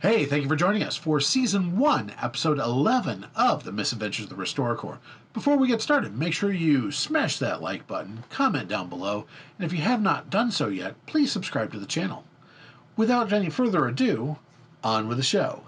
Hey, thank you for joining us for Season 1, Episode 11 of The Misadventures of the Restore Corps. Before we get started, make sure you smash that like button, comment down below, and if you have not done so yet, please subscribe to the channel. Without any further ado, on with the show.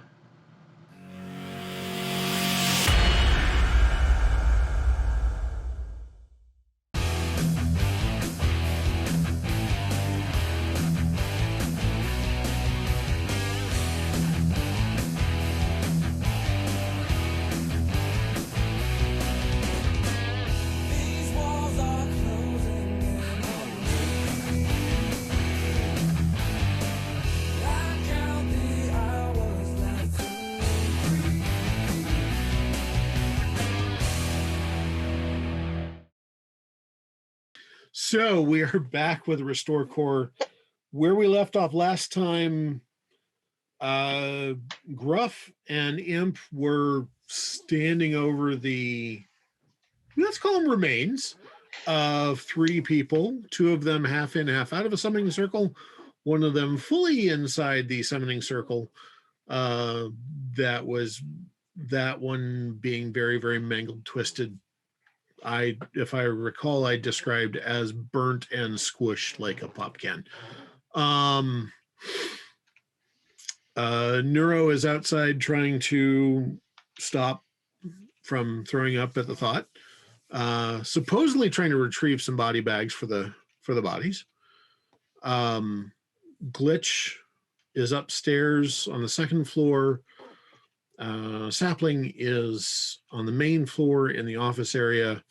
So we are back with Restore Corps. Where we left off last time, Gruff and Imp were standing over the, let's call them remains, of three people, two of them half in, half out of a summoning circle, one of them fully inside the summoning circle. That one being very, very mangled, twisted. If I recall, I described as burnt and squished like a pop can. Neuro is outside trying to stop from throwing up at the thought. Supposedly trying to retrieve some body bags for the bodies. Glitch is upstairs on the second floor. Sapling is on the main floor in the office area.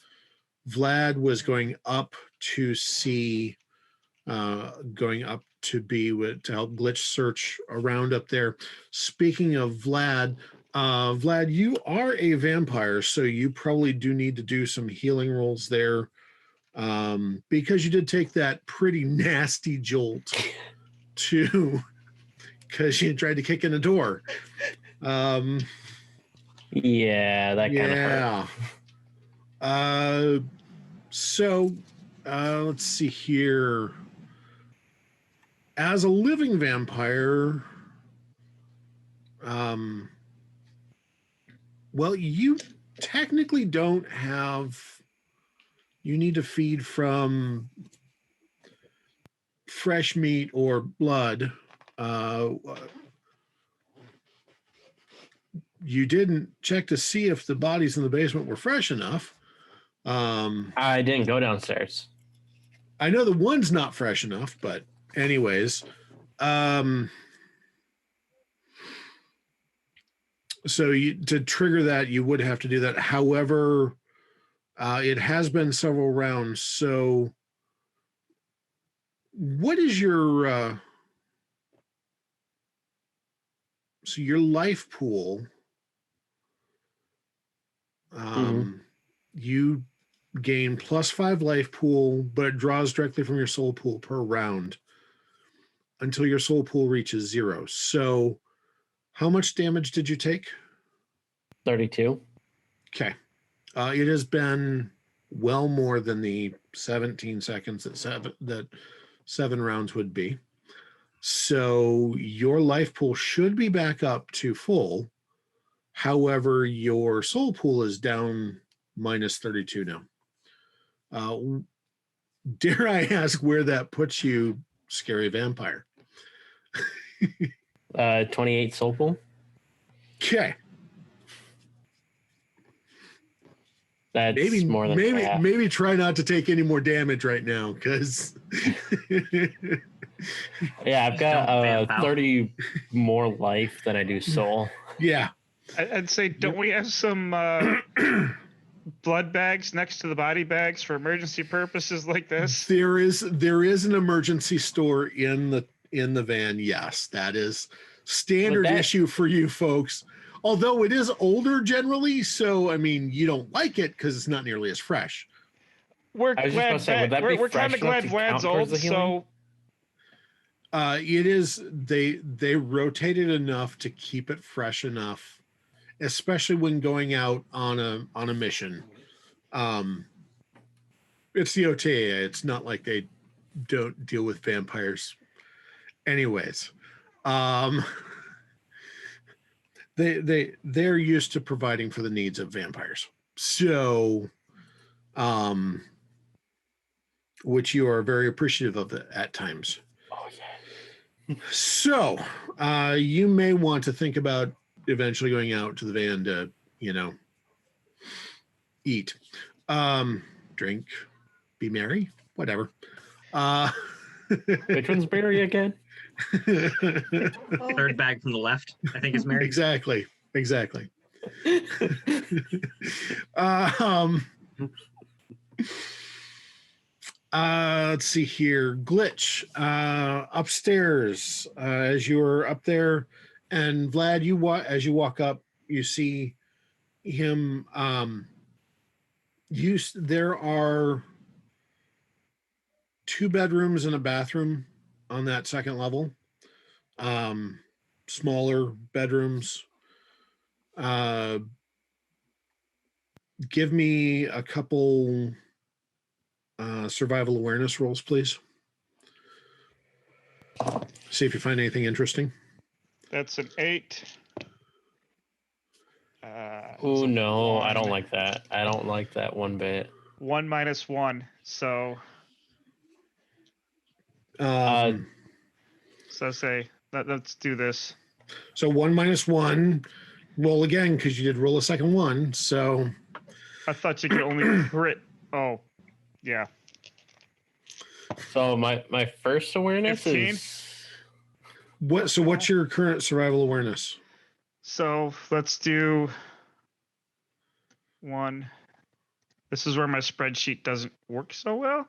Vlad was going up to see, to help Glitch search around up there. Speaking of Vlad, Vlad, you are a vampire, so you probably do need to do some healing rolls there, because you did take that pretty nasty jolt too, because you tried to kick in the door. Yeah, that kind of hurt. So let's see here. As a living vampire, well, you technically don't have, you need to feed from fresh meat or blood. You didn't check to see if the bodies in the basement were fresh enough. I didn't go downstairs. I know the one's not fresh enough, but anyways, so to trigger that, you would have to do that. However, it has been several rounds. So what is your, so your life pool, you gain +5 life pool, but it draws directly from your soul pool per round until your soul pool reaches 0. So how much damage did you take? 32. Okay. It has been well more than the 17 seconds that 7 rounds would be. So your life pool should be back up to full. However, your soul pool is down -32 now. Dare I ask where that puts you, scary vampire? 28 soul pool. Okay. That's more than half. Maybe try not to take any more damage right now, because yeah, I've got 30 more life than I do soul. Yeah. I'd say, don't we have some blood bags next to the body bags for emergency purposes like this? There is an emergency store in the van. Yes, that is standard issue for you folks. Although it is older generally, so I mean, you don't like it because it's not nearly as fresh. We're kind of glad Vlad's old, so it is. They rotate it enough to keep it fresh enough, especially when going out on a mission. It's the OTA. It's not like they don't deal with vampires. Anyways, they're used to providing for the needs of vampires. So, which you are very appreciative of at times. Oh yeah. So, you may want to think about eventually going out to the van to, eat, drink, be merry, whatever. Which one's Barry again? Third bag from the left, I think is Mary. Exactly. Let's see here. Glitch upstairs. As you're up there, and Vlad, as you walk up, you see him. There are 2 bedrooms and a bathroom on that second level. Smaller bedrooms. Give me a couple survival awareness rolls, please. See if you find anything interesting. That's an 8. Oh no, I don't like that. I don't like that one bit. 1 minus 1. So say let's do this. So 1 minus 1. Roll again because you did roll a second one. So I thought you could only crit. Oh, yeah. So my first awareness 15? is what? So what's your current survival awareness? So let's do 1. This is where my spreadsheet doesn't work so well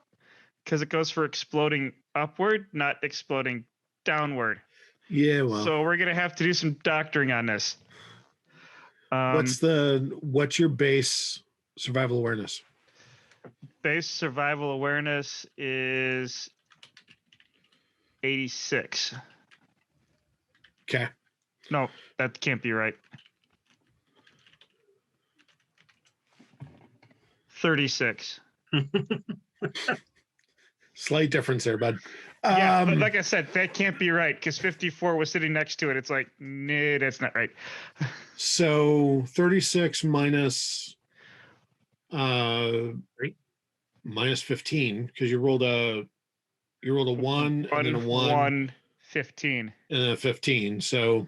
because it goes for exploding upward, not exploding downward. Yeah, well. So we're gonna have to do some doctoring on this. What's your base survival awareness? Base survival awareness is 86. Okay. No, that can't be right. 36. Slight difference there, bud. Yeah, but like I said, that can't be right because 54 was sitting next to it. It's like, nah, that's not right. So 36 minus minus 15 because you rolled a 1 and then a 1. 15. And a 15. So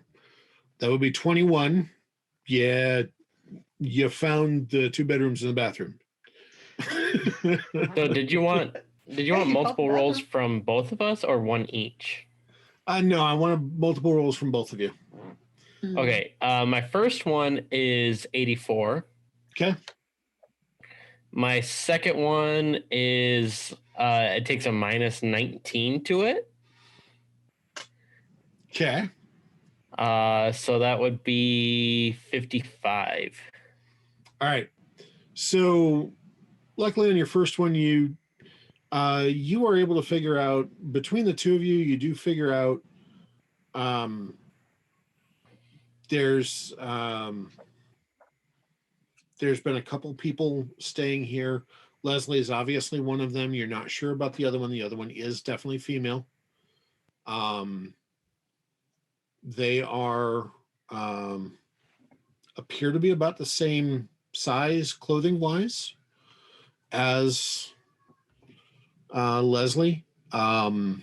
that would be 21. Yeah, you found the 2 bedrooms and the bathroom. So did you want multiple rolls from both of us or one each? No, I want multiple rolls from both of you. Okay. My first one is 84. Okay. My second one is it takes a minus 19 to it. Okay. So that would be 55. All right. So luckily on your first one, you are able to figure out between the two of you, you do figure out there's been a couple people staying here. Leslie is obviously one of them. You're not sure about the other one. The other one is definitely female. They are appear to be about the same size clothing wise as Leslie. Other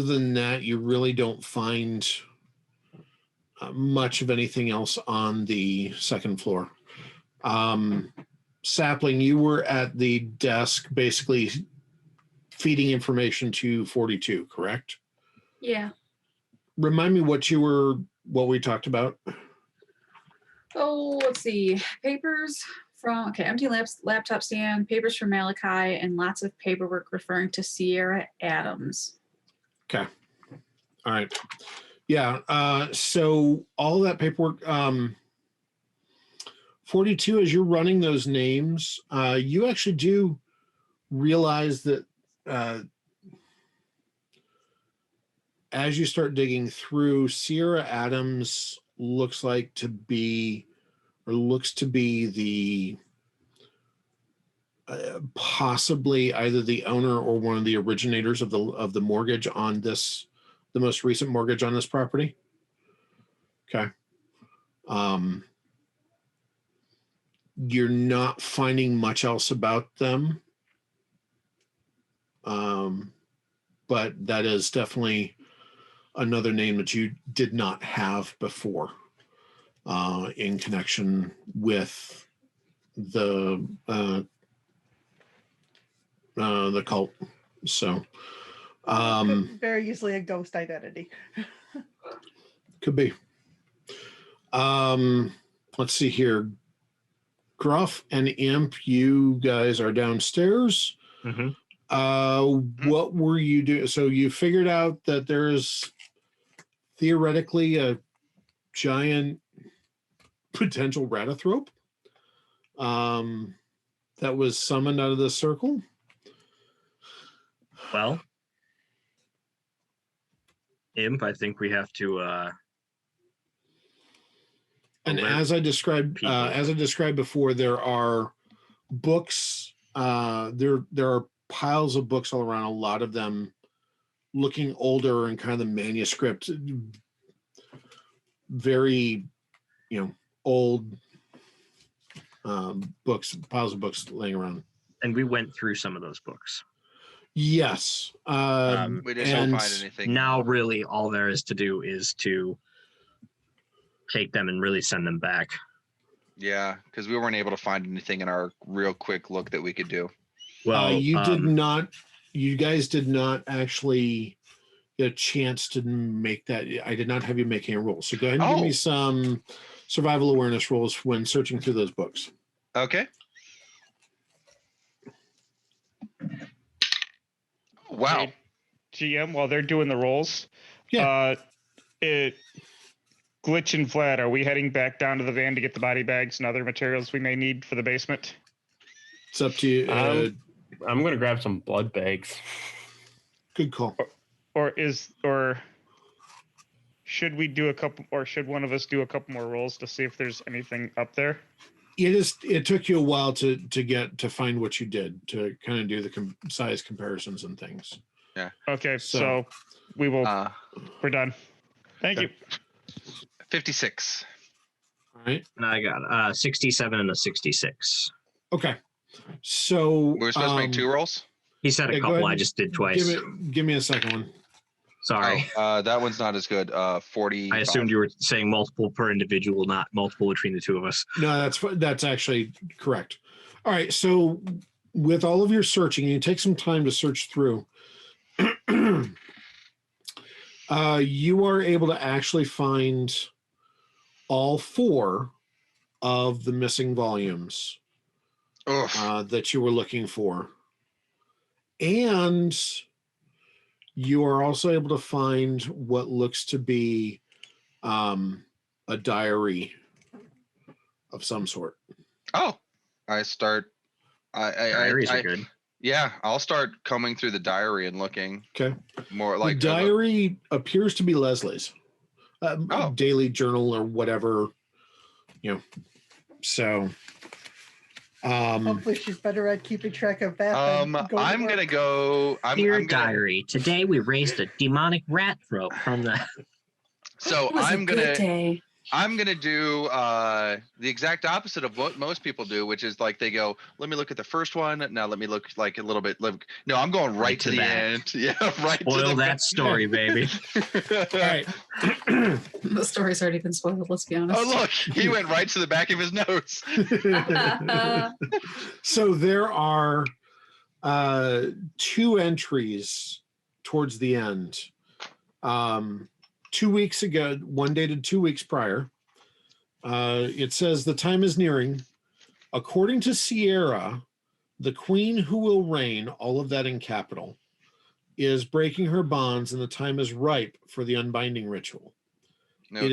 than that, you really don't find much of anything else on the second floor. Sapling, you were at the desk basically feeding information to 42, correct? Yeah. Remind me what we talked about. Oh, let's see. Papers from, empty laptop stand, papers from Malachi, and lots of paperwork referring to Sierra Adams. Okay. All right. Yeah. So all that paperwork, 42, as you're running those names, you actually do realize that as you start digging through, Sierra Adams looks to be the possibly either the owner or one of the originators of the mortgage on this the most recent mortgage on this property? Okay. You're not finding much else about them. But that is definitely another name that you did not have before in connection with the cult. So Could very easily a ghost identity. could be. Let's see here. Gruff and Imp, you guys are downstairs. What were you doing? So you figured out that there's theoretically a giant potential Thrope that was summoned out of the circle. Well, Imp, I think we have to. And as I described before, there are books. There are piles of books all around. A lot of them looking older and kind of the manuscript, very, old books, piles of books laying around. And we went through some of those books. Yes. We didn't find anything. Now, really, all there is to do is to take them and really send them back. Yeah, because we weren't able to find anything in our real quick look that we could do. Well, you guys did not actually get a chance to make that. I did not have you making a roll. So go ahead and give me some survival awareness rolls when searching through those books. Okay. Wow. Hey, GM, while they're doing the rolls, Yeah. Glitch and Vlad, are we heading back down to the van to get the body bags and other materials we may need for the basement? It's up to you. I'm gonna grab some blood bags. Good call. Or should we do should one of us do a couple more rolls to see if there's anything up there? It took you a while to find what you did, to kind of do the size comparisons and things. Yeah. Okay, so we will. We're done. Thank you. 56. All right. And I got 67 and a 66. Okay. So We're supposed to make 2 rolls? He said a couple. I just did twice. Give me a second one. Sorry. That one's not as good. 40. I assumed you were saying multiple per individual, not multiple between the two of us. No, that's actually correct. All right. So with all of your searching, you take some time to search through. You are able to actually find all 4 of the missing volumes that you were looking for. And you are also able to find what looks to be a diary of some sort. Oh, Diaries are good. Yeah, I'll start combing through the diary and looking. Okay. More like the diary appears to be Leslie's daily journal or whatever, So, hopefully she's better at keeping track of that. I'm gonna go. Dear diary, today we raised a demonic rat throat from the. So I'm gonna do the exact opposite of what most people do, which is like they go, let me look at the first one. Now let me look like a little bit. No, I'm going right to the end. Yeah, right. Spoil that story, baby. All right. The story's already been spoiled, let's be honest. Oh, look, he went right to the back of his notes. So there are 2 entries towards the end. 2 weeks ago, one dated 2 weeks prior. It says the time is nearing. According to Sierra, the queen who will reign, all of that in capital, is breaking her bonds, and the time is ripe for the unbinding ritual. Okay.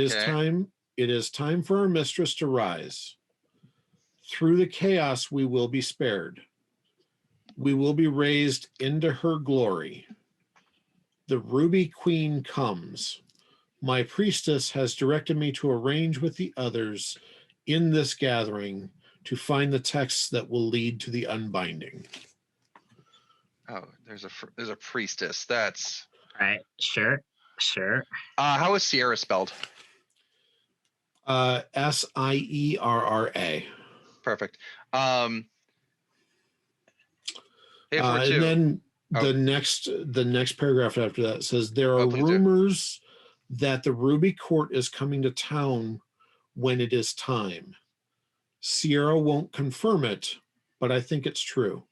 It is time for our mistress to rise. Through the chaos, we will be spared. We will be raised into her glory. The Ruby Queen comes. My priestess has directed me to arrange with the others in this gathering to find the texts that will lead to the unbinding. Oh, there's a priestess. That's Right, sure. Sure. How is Sierra spelled? Sierra. Perfect. Hey, for And two. then Oh. the next paragraph after that says there are please do. rumors that the Ruby Court is coming to town when it is time. Sierra won't confirm it, but I think it's true.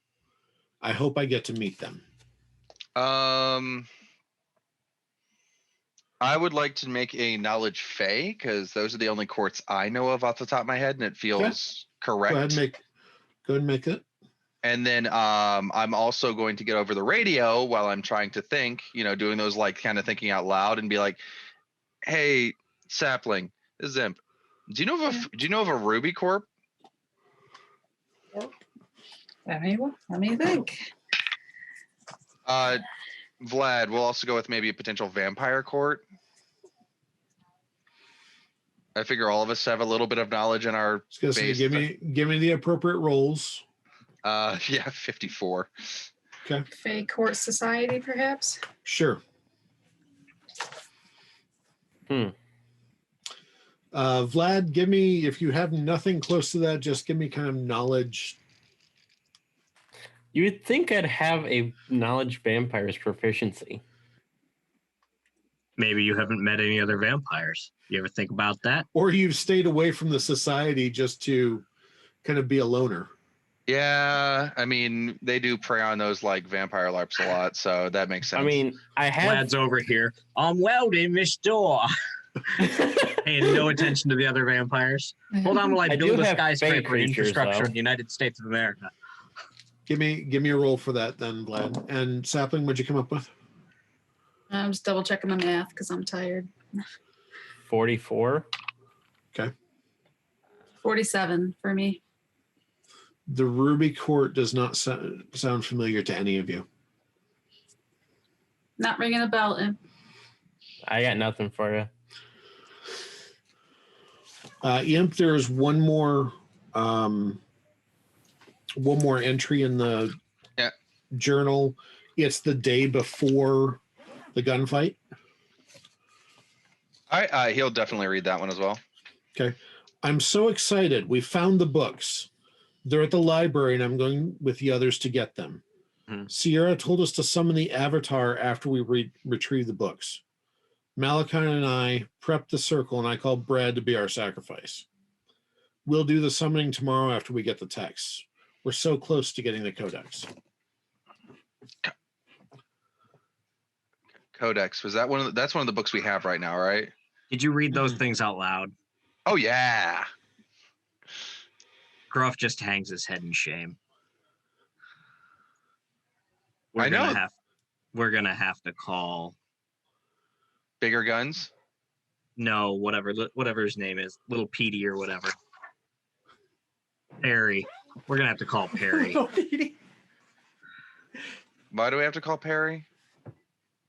I hope I get to meet them. I would like to make a knowledge fey because those are the only courts I know of off the top of my head, and it feels correct. Go ahead and make it. And then I'm also going to get over the radio while I'm trying to think, doing those like kind of thinking out loud and be like, "Hey, Sapling, this is Imp. Do you know of a Ruby Corp?" Let me think. Vlad, we'll also go with maybe a potential vampire court. I figure all of us have a little bit of knowledge in our Say, give me the appropriate roles. Yeah, 54. Okay. Fey Court Society, perhaps? Sure. Vlad, give me, if you have nothing close to that, just give me kind of knowledge. You would think I'd have a knowledge vampires proficiency. Maybe you haven't met any other vampires. You ever think about that? Or you've stayed away from the society just to kind of be a loner. Yeah, I mean, they do prey on those like vampire LARPs a lot, so that makes sense. I mean, I have. Vlad's over here. I'm welding this door. Paying no attention to the other vampires. Hold on while I build a skyscraper infrastructure in the United States of America. Give me a roll for that then, Vlad. And Sapling, what'd you come up with? I'm just double checking my math because I'm tired. 44. Okay. 47 for me. The Ruby Court does not sound familiar to any of you. Not ringing a bell. I got nothing for you. Imp, there's one more entry in the journal. It's the day before the gunfight. He'll definitely read that one as well. Okay. I'm so excited. We found the books. They're at the library, and I'm going with the others to get them. Sierra told us to summon the avatar after we retrieve the books. Malachi and I prepped the circle, and I called Brad to be our sacrifice. We'll do the summoning tomorrow after we get the texts. We're so close to getting the codex. Codex, was that that's one of the books we have right now, right? Did you read those things out loud? Oh yeah. Gruff just hangs his head in shame. We're gonna have to call Bigger Guns. No, whatever his name is, Little Petey or whatever. Perry. We're gonna have to call Perry. Why do we have to call Perry?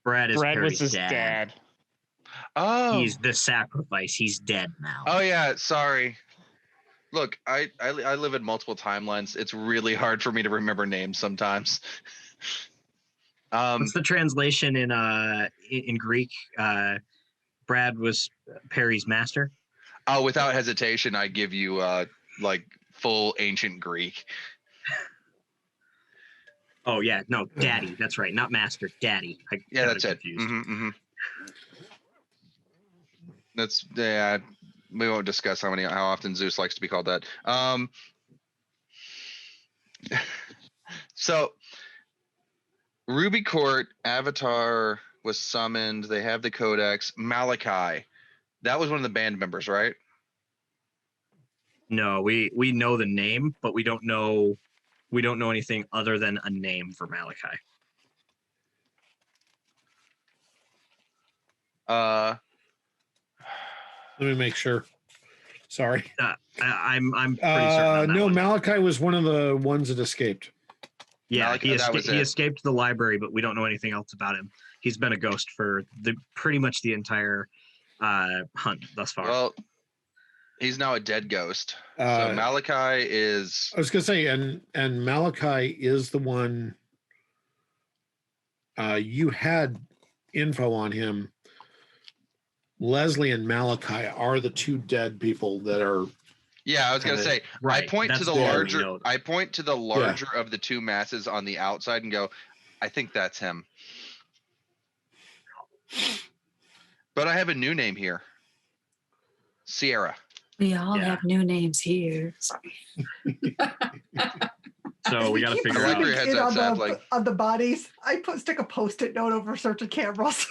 Brad Perry's was his dad. Oh, he's the sacrifice. He's dead now. Oh yeah, sorry. Look, I live in multiple timelines. It's really hard for me to remember names sometimes. What's the translation in Greek? Brad was Perry's master. Oh, without hesitation, I give you like full ancient Greek. Oh yeah, no, daddy. That's right, not master, daddy. Yeah, that's it. That's we won't discuss how often Zeus likes to be called that. So Ruby Court, Avatar was summoned. They have the codex. Malachi, that was one of the band members, right? No, we know the name, but we don't know anything other than a name for Malachi. Let me make sure. Sorry. I'm pretty certain. No, Malachi was one of the ones that escaped. Yeah, Malachi, he escaped the library, but we don't know anything else about him. He's been a ghost for pretty much the entire hunt thus far. Well, he's now a dead ghost. So Malachi is. I was gonna say, and Malachi is the one. You had info on him Leslie and Malachi are the two dead people that are. Yeah, I was gonna say. Right, I point to that's the the one we larger. know. I point to the larger of the two masses on the outside and go, I think that's him. But I have a new name here. Sierra. We all Yeah. have new names here. Sorry. So we got to Keep figure I like out. where your head's in at, on Sapling. on the bodies. I stick a Post-it note over searching cameras.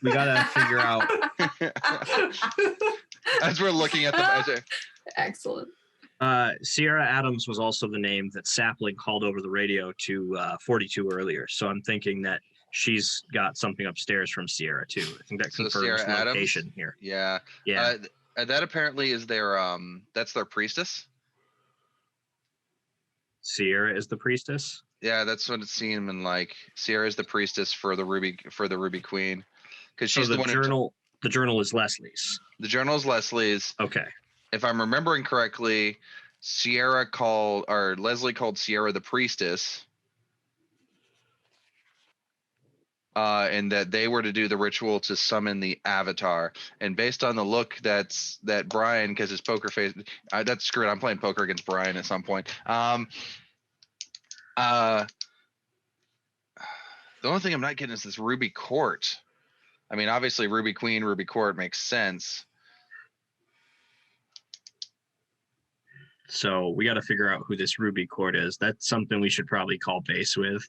We got to figure out. As we're looking at the. Excellent. Sierra Adams was also the name that Sapling called over the radio to 42 earlier. So I'm thinking that she's got something upstairs from Sierra too. I think that So confirms Sierra Adams? location here. Yeah. Yeah. That apparently is their that's their priestess. Sierra is the priestess. Yeah, that's what it seemed like. Sierra is the priestess for the Ruby Queen, because So she's the one. the journal is Leslie's. The journal is Leslie's. Okay. If I'm remembering correctly, Leslie called Sierra the priestess, and that they were to do the ritual to summon the avatar. And based on the look that Bryan, because his poker face, that's screwed. I'm playing poker against Bryan at some point. The only thing I'm not getting is this Ruby Court. I mean, obviously Ruby Queen, Ruby Court makes sense. So we got to figure out who this Ruby Court is. That's something we should probably call base with,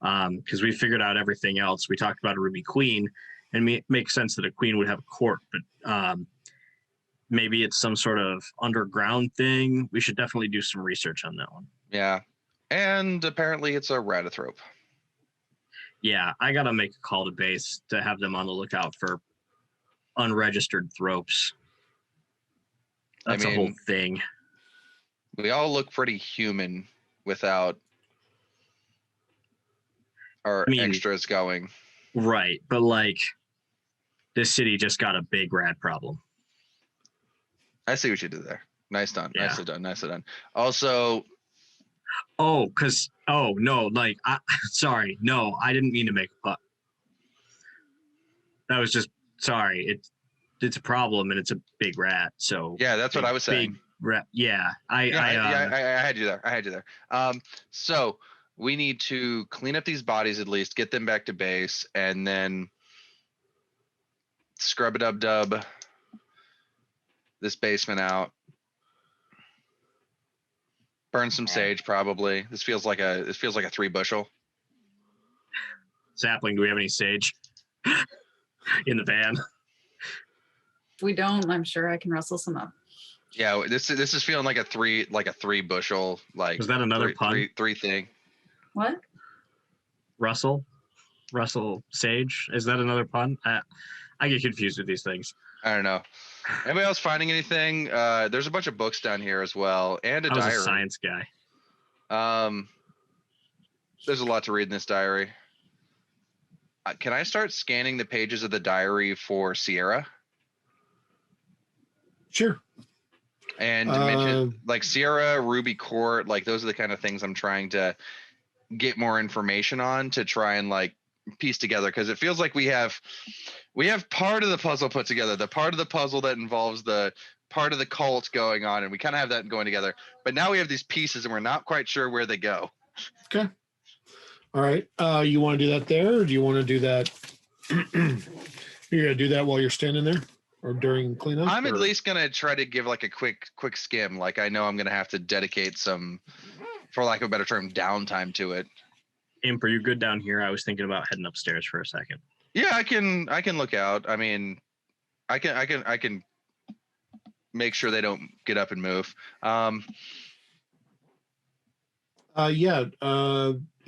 because we figured out everything else. We talked about a Ruby Queen, and it makes sense that a queen would have a court, but maybe it's some sort of underground thing. We should definitely do some research on that one. Yeah, and apparently it's a Ratathrope. Yeah, I got to make a call to base to have them on the lookout for unregistered Thropes. That's a whole thing. We all look pretty human without our extras going. Right, but like this city just got a big rat problem. I see what you did there. Nice done. Yeah. Nicely done. Nicely done. Also, sorry, no, I didn't mean to make a pun. That was just sorry. It's a problem and it's a big rat. So yeah, that's what I was saying. Big rat. Yeah, I had you there. So we need to clean up these bodies at least, get them back to base, and then scrub a dub this basement out. Burn some sage, probably. This feels like a 3 bushel. Sapling, do we have any sage in the van? If we don't, I'm sure I can rustle some up. Yeah, this is feeling like a 3 bushel. Like, was that another pun? Three thing. What? Russell sage. Is that another pun? I get confused with these things. I don't know. Anybody else finding anything? There's a bunch of books down here as well, and a diary. I was a science guy. There's a lot to read in this diary. Can I start scanning the pages of the diary for Sierra? Sure. And mention like Sierra, Ruby Court, like those are the kind of things I'm trying to get more information on to try and like piece together, because it feels like we have part of the puzzle put together, the part of the puzzle that involves the part of the cult going on, and we kind of have that going together. But now we have these pieces and we're not quite sure where they go. Okay. All right. You want to do that there, or do you want to do that? You're gonna do that while you're standing there, or during cleanup? I'm at least gonna try to give like a quick skim. Like I know I'm gonna have to dedicate some, for lack of a better term, downtime to it. Imp, are you good down here? I was thinking about heading upstairs for a second. Yeah, I can look out. I mean, I can make sure they don't get up and move.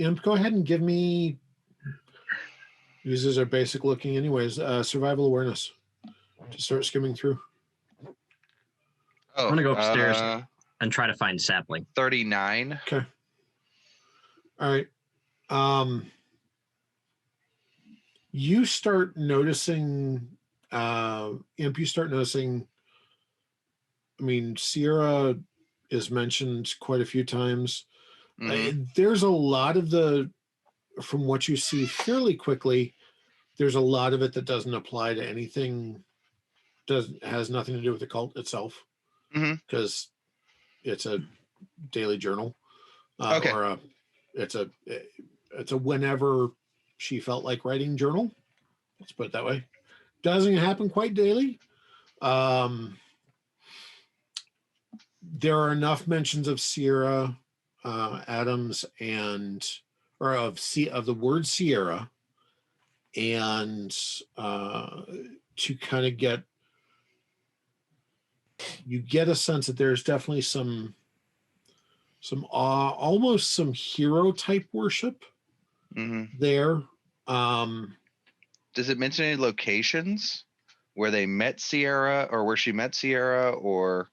Imp, go ahead and give me. Uses are basic looking, anyways. Survival awareness to start skimming through. Oh, I'm gonna go upstairs and try to find Sapling. 39. Okay. All right. You start noticing, Imp, you start noticing, I mean, Sierra is mentioned quite a few times. Mm-hmm. There's a lot of from what you see fairly quickly, there's a lot of it that doesn't apply to anything has nothing to do with the cult itself, Mhm. because it's a daily journal, Okay. or it's a whenever she felt like writing journal. Let's put it that way. Doesn't happen quite daily. There are enough mentions of Sierra Adams or of the word Sierra, and to kind of get a sense that there's definitely some almost some hero type worship there. Does it mention any locations where they met Sierra, or where she met Sierra, or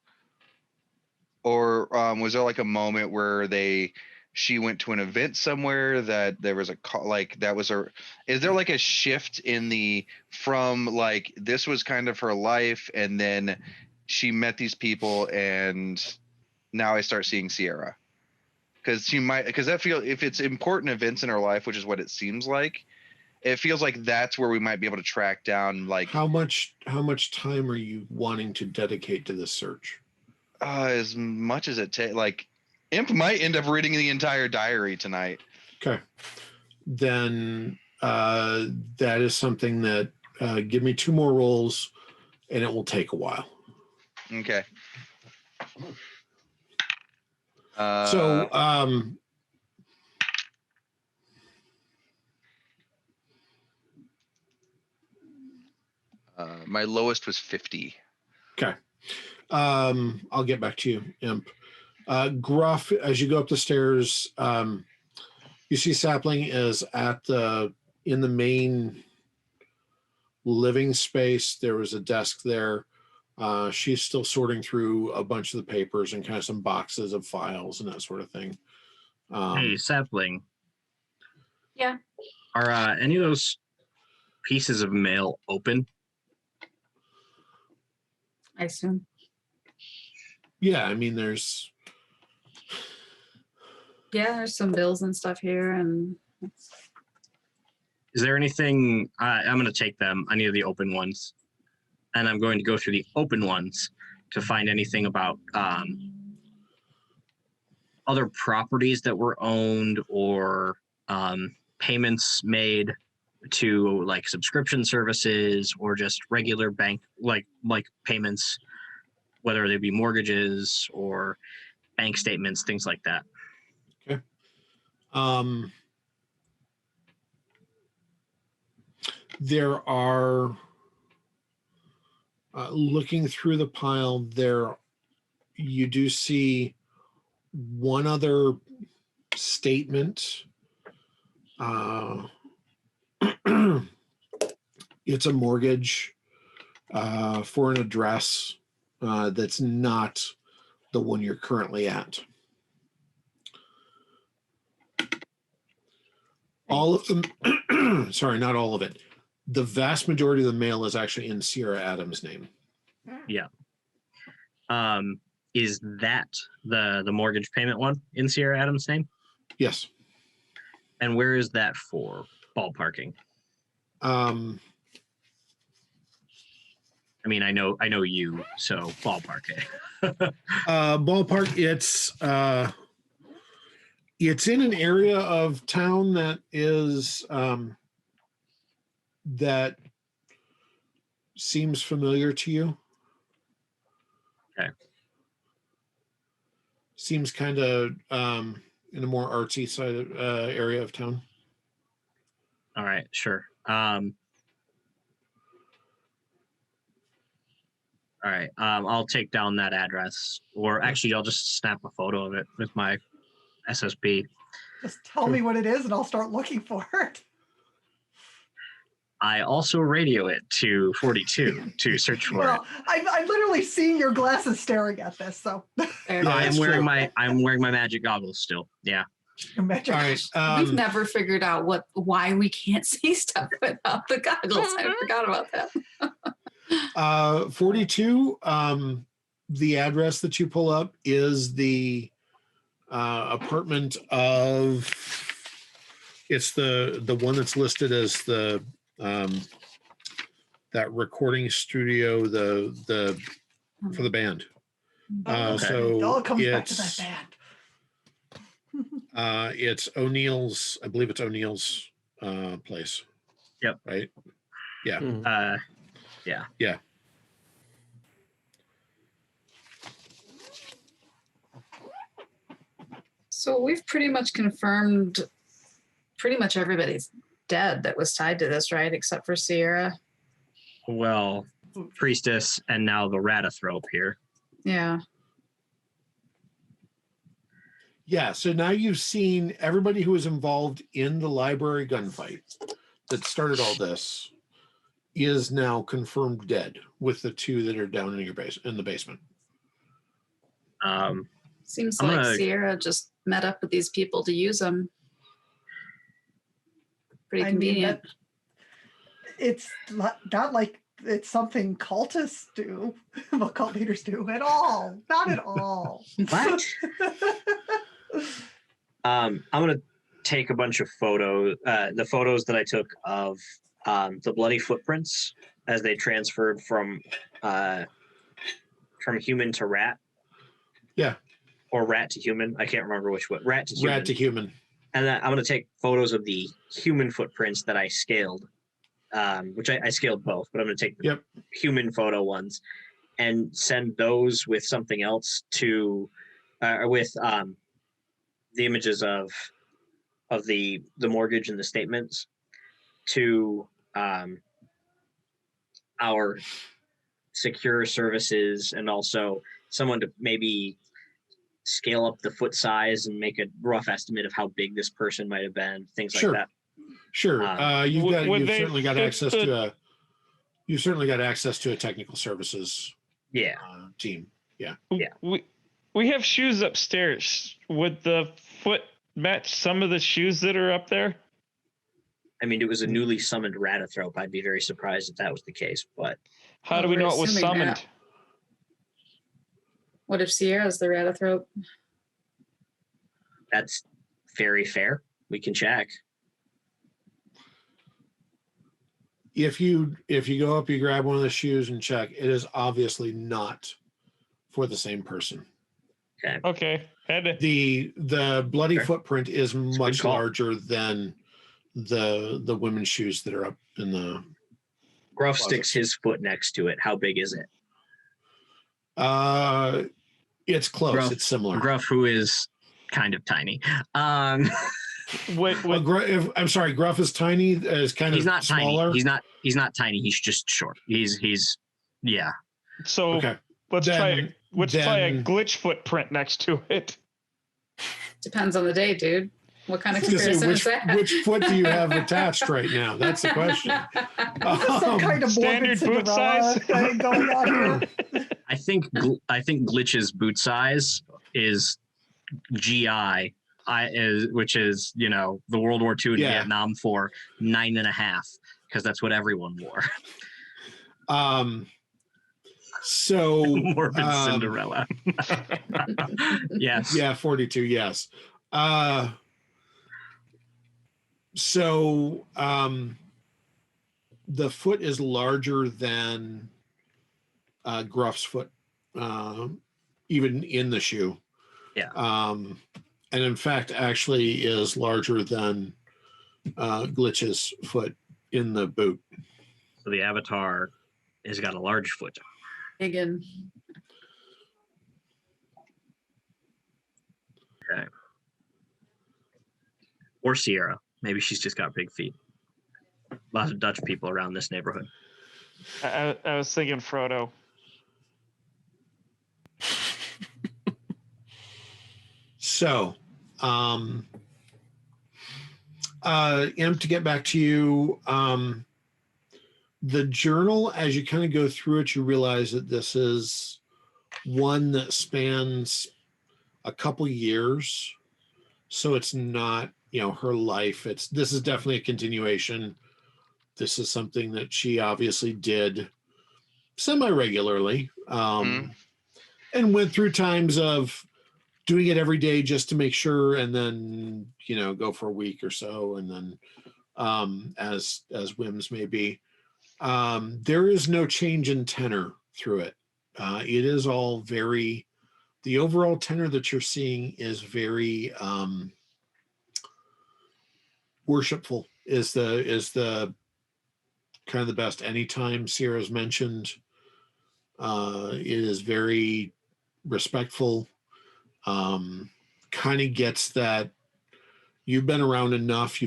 was there like a moment where she went to an event somewhere that there was is there like a shift from like this was kind of her life and then she met these people and now I start seeing Sierra? Because if it's important events in her life, which is what it seems like, it feels like that's where we might be able to track down like how much time are you wanting to dedicate to this search? As much as it takes. Like, Imp might end up reading the entire diary tonight. Okay, then that is something that give me 2 more rolls, and it will take a while. Okay. So my lowest was 50. Okay. I'll get back to you, Imp. Gruff, as you go up the stairs, you see Sapling is in the main living space. There was a desk there. She's still sorting through a bunch of the papers and kind of some boxes of files and that sort of thing. Hey, Sapling. Yeah. Are any of those pieces of mail open? I assume. Yeah, I mean, there's some bills and stuff here, and Is there anything? I'm going to take them, any of the open ones, and I'm going to go through the open ones to find anything about other properties that were owned or payments made to like subscription services or just regular bank like payments, whether they be mortgages or bank statements, things like that. okay. There are looking through the pile there, you do see one other statement. It's a mortgage for an address that's not the one you're currently at. All of them, sorry, not all of it. The vast majority of the mail is actually in Sierra Adams' name. Yeah. Is that the mortgage payment one in Sierra Adams' name? Yes. And where is that for ballparking? I mean, I know you, so ballpark it. Ballpark, it's in an area of town that is that seems familiar to you. Okay. Seems kind of in a more artsy side of, area of town. All right, sure. All right, I'll take down that address, or actually, I'll just snap a photo of it with my SSP. Just tell me what it is and I'll start looking for it. I also radio it to 42 to search for Well, I'm literally seeing your glasses staring at this, so. Yeah, I'm wearing my magic goggles still. Yeah. Imagine. All right. we've never figured out why we can't see stuff without the goggles. I forgot about that. 42. The address that you pull up is the apartment of. It's the one that's listed as the that recording studio, the for the band. Okay. It all So comes back to that it's band. it's O'Neill's. I believe it's O'Neill's place. Yep. Right. Yeah. Mhm. Yeah. Yeah. So we've pretty much confirmed pretty much everybody's dead that was tied to this, right? Except for Sierra. Well, priestess, and now the Thrope here. Yeah. Yeah. So now you've seen everybody who was involved in the library gunfight that started all this is now confirmed dead, with the two that are down in your in the basement. Seems I'm like gonna- Sierra just met up with these people to use them. Pretty I mean, convenient. it's not like it's something cultists do, well, cult leaders do at all. Not at all. What? I'm gonna take a bunch of photos, the photos that I took of the bloody footprints as they transferred from human to rat. Yeah. Or rat to human. I can't remember which one. Rat to human. Rat to human. And then I'm going to take photos of the human footprints that I scaled, which I scaled both, but I'm going to take the human photo ones and send those with something else to, with the images of the mortgage and the statements to our secure services, and also someone to maybe scale up the foot size and make a rough estimate of how big this person might have been, things like that. Sure. You've certainly got access to a technical services team. Yeah. We have shoes upstairs. Would the foot match some of the shoes that are up there? I mean, it was a newly summoned Thrope. I'd be very surprised if that was the case, but how do we know it was summoned? That. What if Sierra's the Thrope? That's very fair. We can check. If you go up, you grab one of the shoes and check. It is obviously not for the same person. Okay. The bloody footprint is much call. larger than the women's shoes that are up in the. Gruff sticks his foot next to it. How big is it? It's close. Gruff, it's similar. Gruff, who is kind of tiny. Wait. I'm sorry. Gruff is tiny. Is kind he's of not smaller. tiny. He's not tiny. He's just short. He's yeah. So okay. Let's try a glitch footprint next to it. Depends on the day, dude. What kind of comparison is that? Which foot do you have attached right now? That's the question. Some kind of standard boot size thing going on here. I think Glitch's boot size is GI, which is the World War II and Vietnam for 9.5, because that's what everyone wore. So morbid Cinderella. Yes. Yeah, 42. Yes. So the foot is larger than Gruff's foot, even in the shoe. Yeah. And in fact, actually is larger than Glitch's foot in the boot. So the avatar has got a large foot. Again. Okay. Or Sierra. Maybe she's just got big feet. Lots of Dutch people around this neighborhood. I was thinking Frodo. So, Imp, to get back to you, the journal, as you kind of go through it, you realize that this is one that spans a couple years. So it's not, her life. This is definitely a continuation. This is something that she obviously did semi-regularly, and went through times of doing it every day just to make sure, and then, go for a week or so. And then, as whims may be, There is no change in tenor through it. It is all very, the overall tenor that you're seeing is very worshipful is the kind of the best. Anytime Sierra's mentioned, it is very respectful. Kind of gets that you've been around enough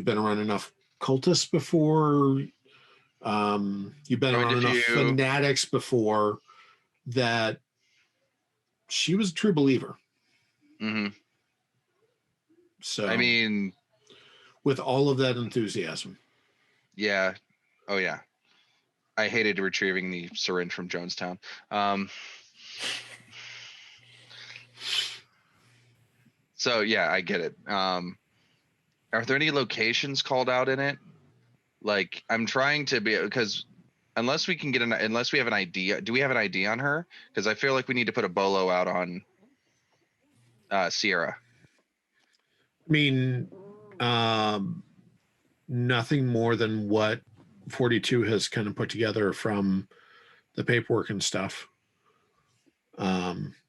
cultists before. You've been around enough fanatics before that she was a true believer. Mm-hmm. So I mean, with all of that enthusiasm. Yeah. Oh yeah. I hated retrieving the syringe from Jonestown. So yeah, I get it. Are there any locations called out in it? Like I'm trying to be, because unless we have an idea, do we have an ID on her? Because I feel like we need to put a bolo out on Sierra. I mean, nothing more than what 42 has kind of put together from the paperwork and stuff.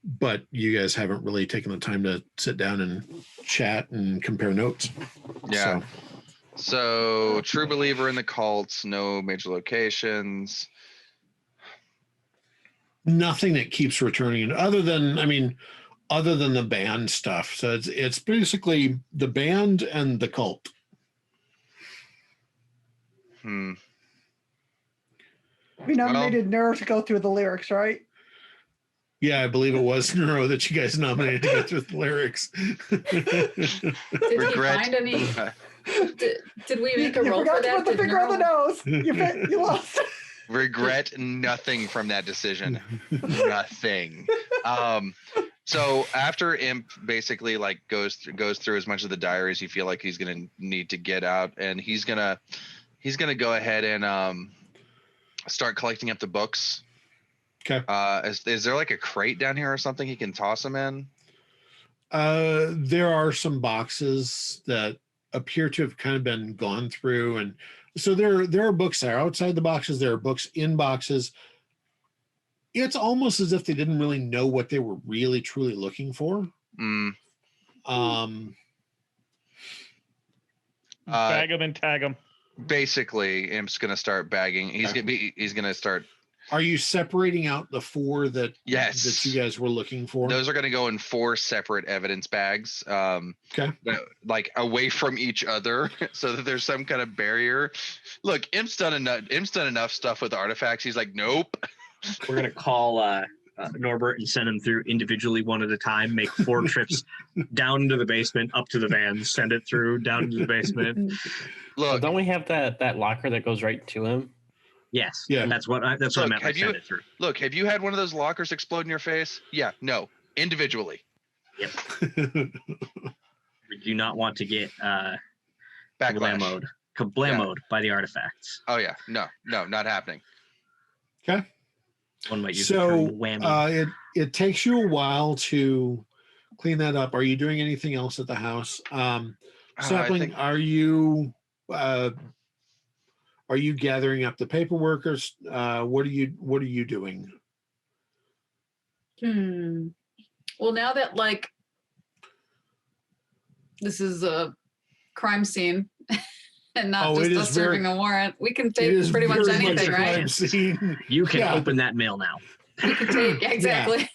But you guys haven't really taken the time to sit down and chat and compare notes. Yeah. So true believer in the cults, no major locations. Nothing that keeps returning other than the band stuff. So it's basically the band and the cult. We nominated Neuro to go through the lyrics, right? Yeah, I believe it was Neuro that you guys nominated to go through the lyrics. Did we find any? Did we make a roll for that? You forgot to put the finger on the nose. You lost. Regret nothing from that decision. Nothing. So after Imp basically like goes through as much of the diaries you feel like he's gonna need to get out, and he's gonna go ahead and start collecting up the books. Okay. Is there like a crate down here or something he can toss them in? There are some boxes that appear to have kind of been gone through, and so there are books that are outside the boxes. There are books in boxes. It's almost as if they didn't really know what they were really truly looking for. Bag them and tag them. Basically, Imp's gonna start bagging. He's gonna start. Are you separating out the four that that you guys were looking for? Those are going to go in 4 separate evidence bags, okay, like away from each other, so that there's some kind of barrier. Look, Imp's done enough stuff with artifacts. He's like, nope. We're gonna call Norbert and send him through individually, one at a time. Make 4 trips down into the basement, up to the van, send it through down into the basement. Look, well, don't we have that locker that goes right to him? Yes. Yeah. That's what I meant. By send it through. Look, have you had one of those lockers explode in your face? Yeah. No. Individually. Yep. We do not want to get backlash. Kablamoed by the artifacts. Oh yeah. No, not happening. Okay. One might use the term whammy. It takes you a while to clean that up. Are you doing anything else at the house? Sapling, are you gathering up the paperwork, or what are you doing? Well, now that this is a crime scene and not just us serving a warrant, we can take pretty much anything, right? You can open that mail now. We can take exactly.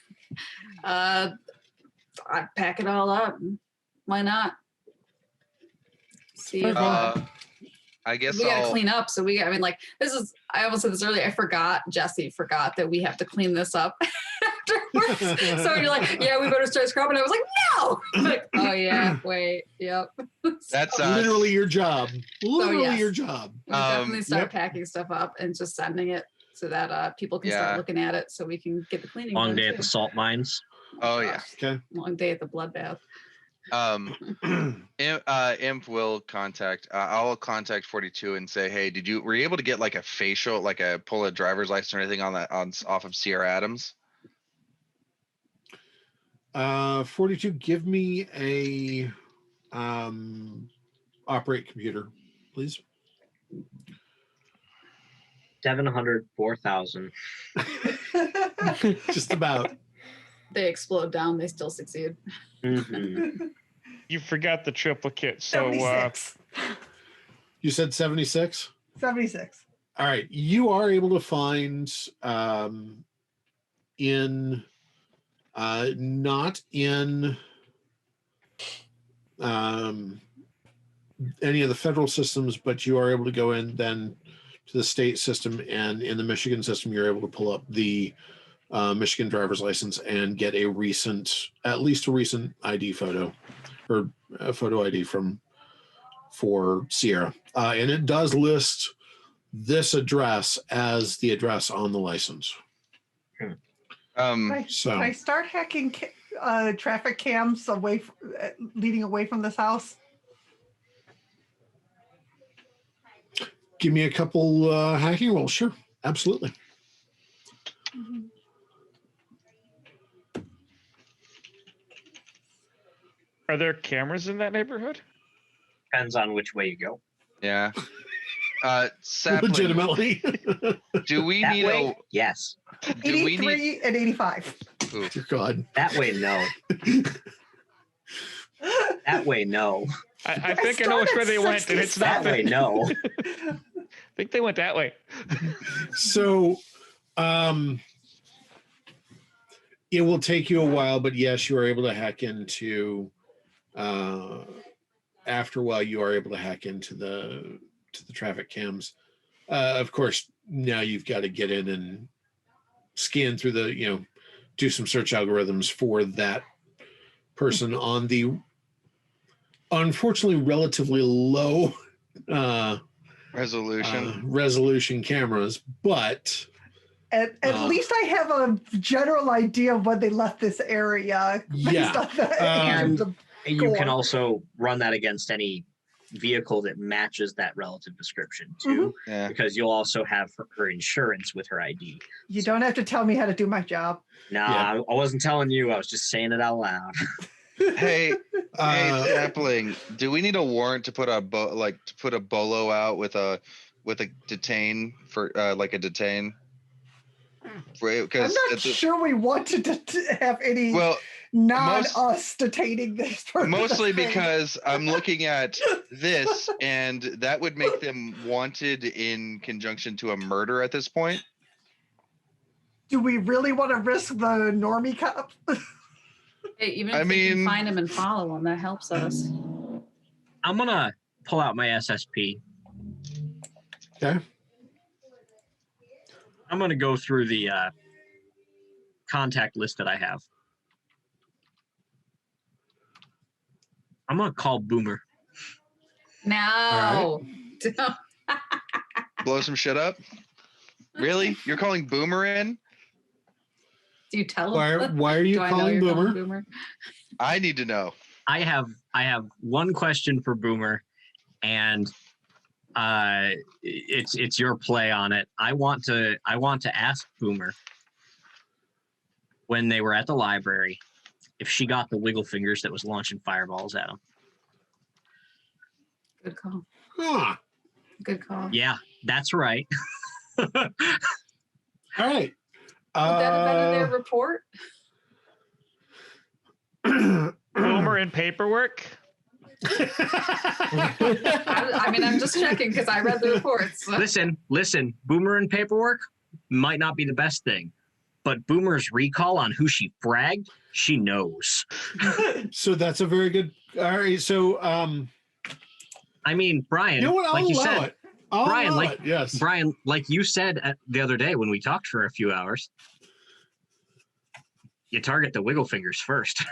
Yeah. I'd pack it all up. Why not? See if I guess we gotta clean up. So I almost said this earlier. Jessie forgot that we have to clean this up afterwards. So you're like, yeah, we better start scrubbing. I was like, no. I'm like, oh yeah, wait, yep. That's literally your job. Your job. We definitely start packing stuff up and just sending it so that people can start looking at it, so we can get the cleaning. Long day at the salt mines. Oh yeah. Okay. Long day at the bloodbath. Imp will contact. I'll contact 42 and say, hey, were you able to get like a facial, pull a driver's license or anything off of Sierra Adams? 42. Give me a operate computer, please. 704,000. Just about. They explode down. They still succeed. Mhm. You forgot the triplicate, so 76. You said 76? 76. All right. You are able to find not in any of the federal systems, but you are able to go in then to the state system, and in the Michigan system, you're able to pull up the Michigan driver's license and get at least a recent ID photo, or a photo ID for Sierra. And it does list this address as the address on the license. Can I So start hacking traffic cams leading away from this house? give me a couple hacking rolls. Sure. Absolutely. are there cameras in that neighborhood? Depends on which way you go. Yeah. Sapling, Legitimately. do we That need way, yes. do we need 83 and 85. Dear God. That way, no. That way, no. I think I know which way they went, and it's not That way, no. I think they went that way. So it will take you a while, but yes, you are able to hack into after a while you are able to hack into the traffic cams. Of course, now you've got to get in and scan through do some search algorithms for that person on the unfortunately relatively low resolution cameras, but At least I have a general idea of when they left this area. Yeah. And you can also run that against any vehicle that matches that relative description too, Yeah. because you'll also have her insurance with her ID. You don't have to tell me how to do my job. No, Yeah. I wasn't telling you. I was just saying it out loud. Hey, Sapling, do we need a warrant to put a bolo out with a detain for like a detain? Right, I'm because not sure we want to have any us detaining this person. Mostly because I'm looking at this, and that would make them wanted in conjunction to a murder at this point. Do we really want to risk the normie cop? Hey, even if we can find him and follow him, that helps us. I'm gonna pull out my SSP. Okay. I'm gonna go through the contact list that I have. I'm gonna call Boomer. No. Blow some shit up. Really? You're calling Boomer in? Do you tell him? Why are you calling Boomer? I need to know. I have one question for Boomer, and it's your play on it. I want to ask Boomer, when they were at the library, if she got the wiggle fingers that was launching fireballs at them. Good call. Huh. Good call. Yeah, that's right. All right. Would that have been in their report? Boomer and paperwork. I mean, I'm just checking because I read the reports. Listen. Boomer and paperwork might not be the best thing, but Boomer's recall on who she fragged, she knows. So that's a very good. All right. So, I mean, Bryan, you know what? like you said, Brian, yes. Bryan, like you said the other day when we talked for a few hours, you target the wiggle fingers first.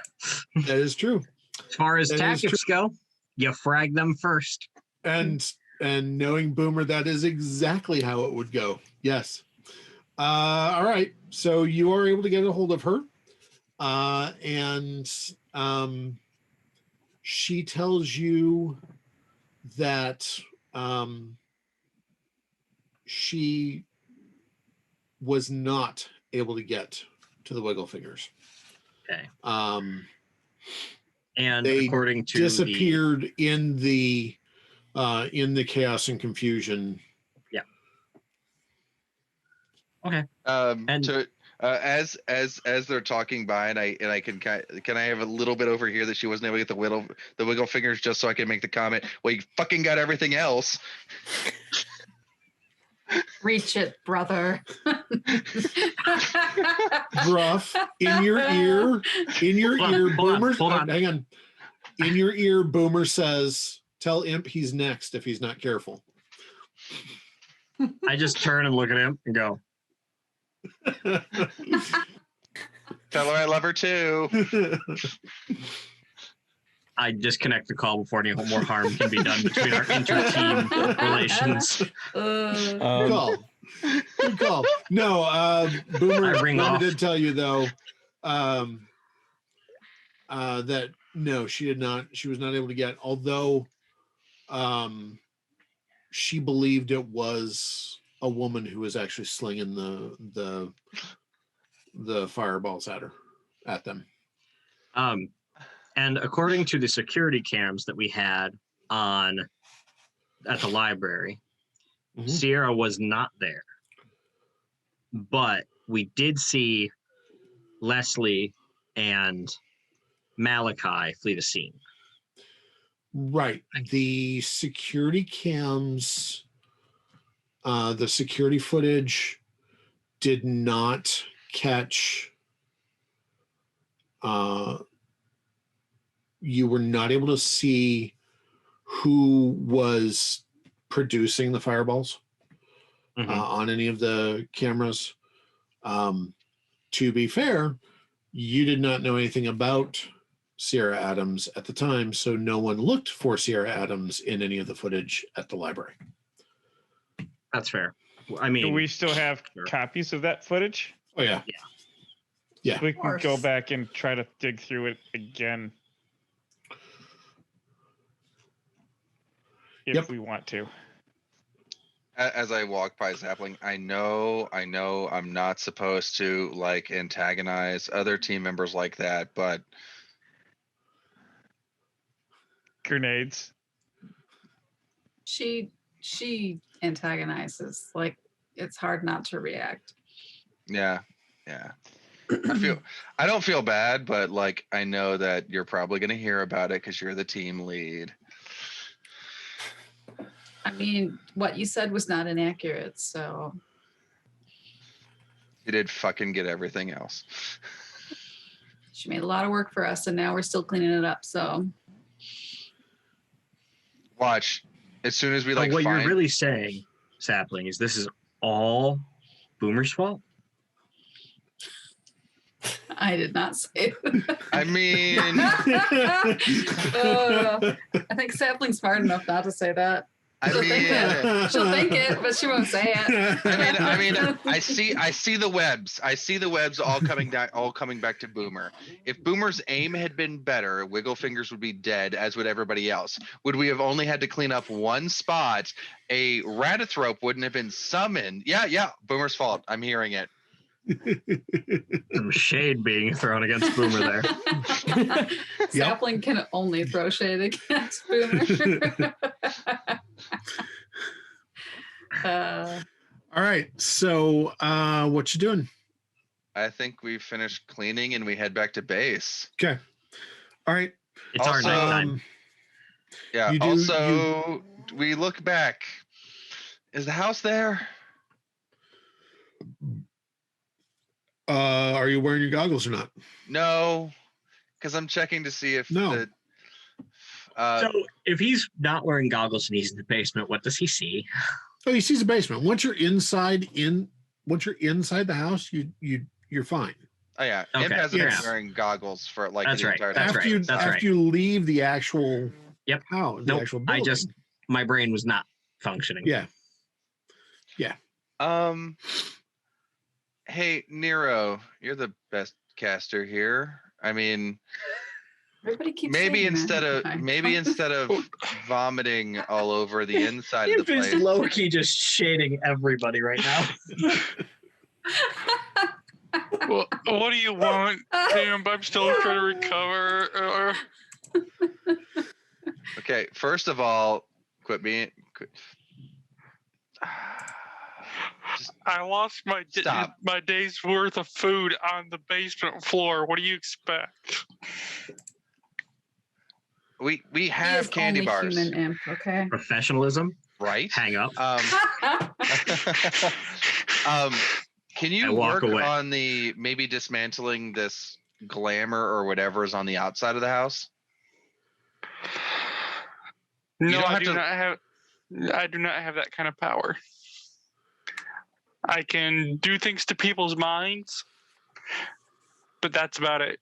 That is true. As far as tactics go, you frag them first. And knowing Boomer, that is exactly how it would go. Yes. All right. So you are able to get a hold of her. And she tells you that she was not able to get to the wiggle fingers. Okay. And they according to disappeared in the chaos and confusion. Yeah. And- to as they're talking by, and I can I have a little bit over here that she wasn't able to get the wiggle fingers, just so I can make the comment. Well, you fucking got everything else. Reach it, brother. Gruff, in your ear, Boomer. hold on. Hang on. In your ear, Boomer says, "Tell Imp he's next if he's not careful." I just turn and look at him and go, Tell her I love her too. I disconnect the call before any more harm can be done between our inter-team relations. Good call. Good call. No, Boomer, I ring off. did tell you though that no, she did not. She was not able to get. Although, she believed it was a woman who was actually slinging the fireballs at them. And according to the security cams that we had at the library, Mhm. Sierra was not there. But we did see Leslie and Malachi flee the scene. Right. The security cams, the security footage did not catch. You were not able to see who was producing the fireballs on any of the cameras. To be fair, you did not know anything about Sierra Adams at the time, so no one looked for Sierra Adams in any of the footage at the library. That's fair. I mean, Do we still have Sure. copies of that footage? Oh yeah. Yeah. Yeah. We can go course. back and try to dig through it again if Yep. we want to. As I walk by Sapling, I know I'm not supposed to like antagonize other team members like that, but Grenades. She antagonizes. Like, it's hard not to react. yeah. I don't feel bad, but like I know that you're probably gonna hear about it because you're the team lead. I mean, what you said was not inaccurate, so You did fucking get everything else. she made a lot of work for us, and now we're still cleaning it up. So Watch. As soon as we but like what find you're really saying, Sapling, is this is all Boomer's fault? I did not say that. I mean I think Sapling's smart enough not to say that. I She'll think mean it. She'll think it, but she won't say it. I mean, I see the webs. I see the webs all coming back to Boomer. If Boomer's aim had been better, Wiggle Fingers would be dead, as would everybody else. Would we have only had to clean up one spot? A Thrope wouldn't have been summoned. Yeah, Boomer's fault. I'm hearing it. Some shade being thrown against Boomer there. Sapling can only throw shade against Boomer. All right. So what you doing? I think we finished cleaning and we head back to base. Okay. All right. It's our Also, nighttime. Yeah. You do- Also, we look back. Is the house there? Are you wearing your goggles or not? No, because I'm checking to see if No. the. So if he's not wearing goggles and he's in the basement, what does he see? Oh, he sees the basement. Once you're inside the house, you're fine. Oh yeah, Okay, Imp hasn't yes. been wearing goggles for like That's the right, entire that's time. right. After you leave the actual house, the Nope, actual I building. just my brain was not functioning. Yeah. Hey Neuro, you're the best caster here. I mean, Everybody keeps maybe saying instead that. of vomiting all over the inside of the Imp is place. low key just shading everybody right now. Well, what do you want, Imp? I'm still trying to recover. Okay, first of all, quit being. I lost my Stop. my day's worth of food on the basement floor. What do you expect? We He have is candy only bars, human imp, okay? Professionalism. right? Hang up. Can I you walk work away. on the maybe dismantling this glamour or whatever is on the outside of the house? No, don't I have do to- not have. I do not have that kind of power. I can do things to people's minds, but that's about it.